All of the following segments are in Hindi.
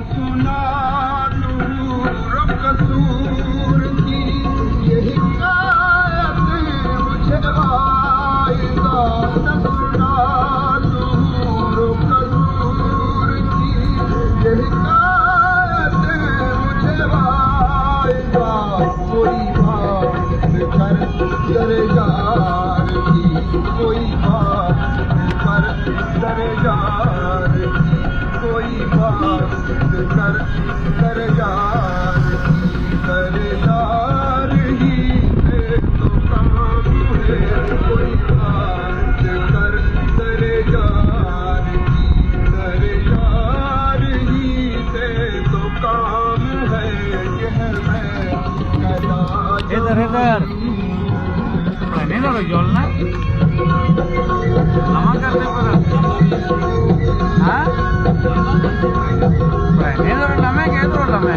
सुना नूर कसूर की ये हिकायत मुझे वाइदा न सुना नूर कसूर की ये हिकायत मुझे वाइदा कोई बात कर यार की कोई बात कर यार की कोई बात कर यार की कर यार ही से तो काम है कोई बात कर यार की कर यार ही से तो काम है यह मैं इधर नहीं ना जल ना लमा करते हाँ नहीं तो लमे के तो लमे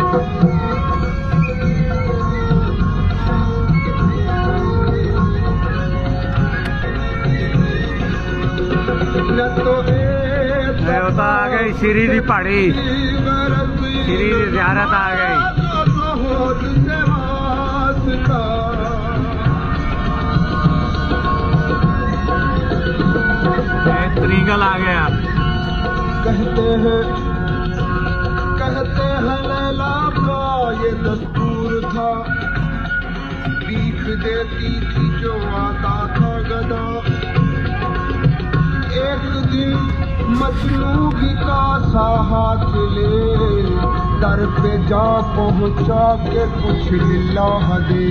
होता आ गई श्री दी पहाड़ी श्री दी ज़ियारत आ गई त्रिगल आ गया कहते हैं लैला का ये दस्तूर था भीख देती थी जो आता था गदा एक दिन मजनू भी का सा हाथ ले दर पे जा पहुंचा के कुछ लिल्लाह दे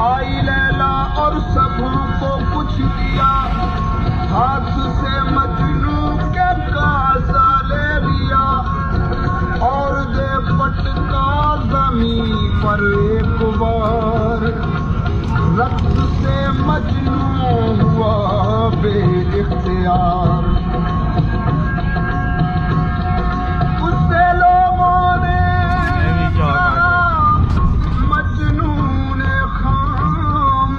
आई लैला और सबों को कुछ दिया हाथ से मजनू के कासा ले लिया और दे पटका जमीन पर एक बार रक्त से मजनू हुआ बेइख्तियार उससे लोगों ने मजनू ने खाम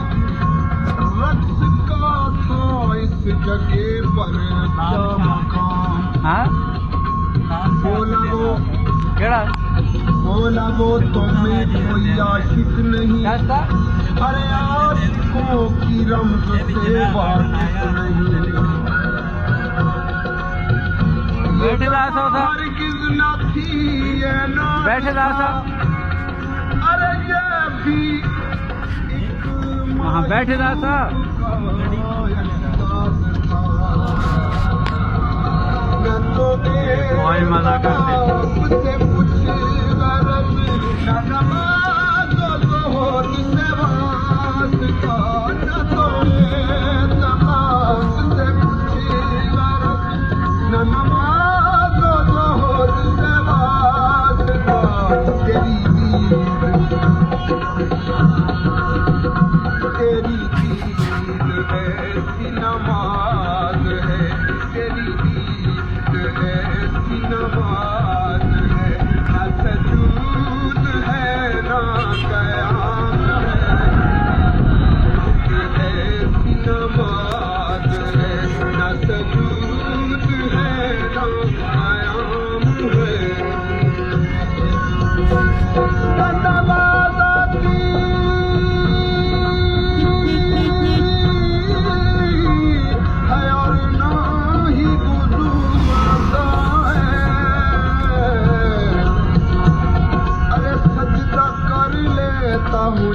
रक्त का था इस जगह पर मकाम बोला वो तुम्हें कोई आशिक नहीं अरे आशिकों की रमज से वाकिफ नहीं हरगिज़ न थी ये नाज़ अरे ये भी वहाँ बैठे रहा था बहुत मजा करते तेरी ईद ऐसी नमाज है तेरी ईद ऐसी नमाज है न सजूद है ना क़याम है ऐसी नमाज है न सजूद है ना क़याम है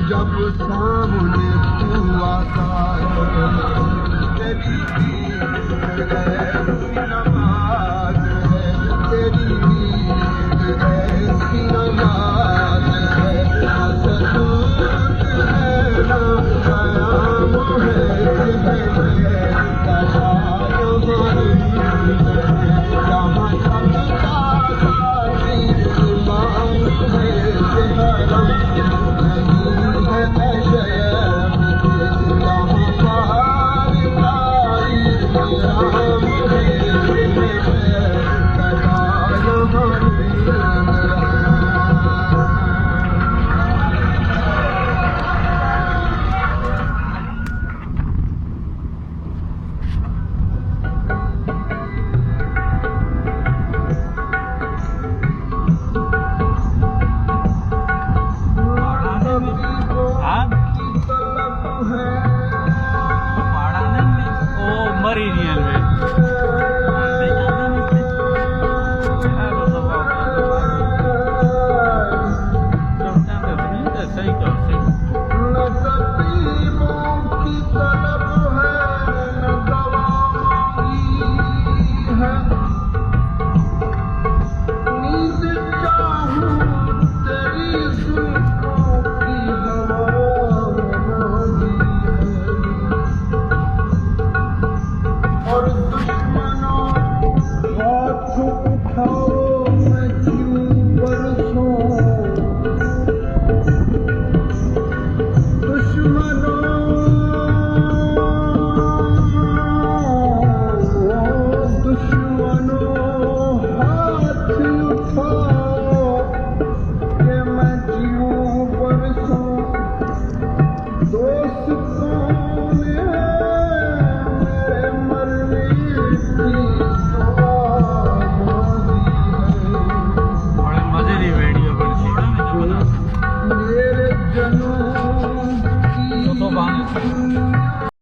जब सामने तू आता है तेरी ईद ऐसी नमाज है तेरी ईद ऐसी नमाज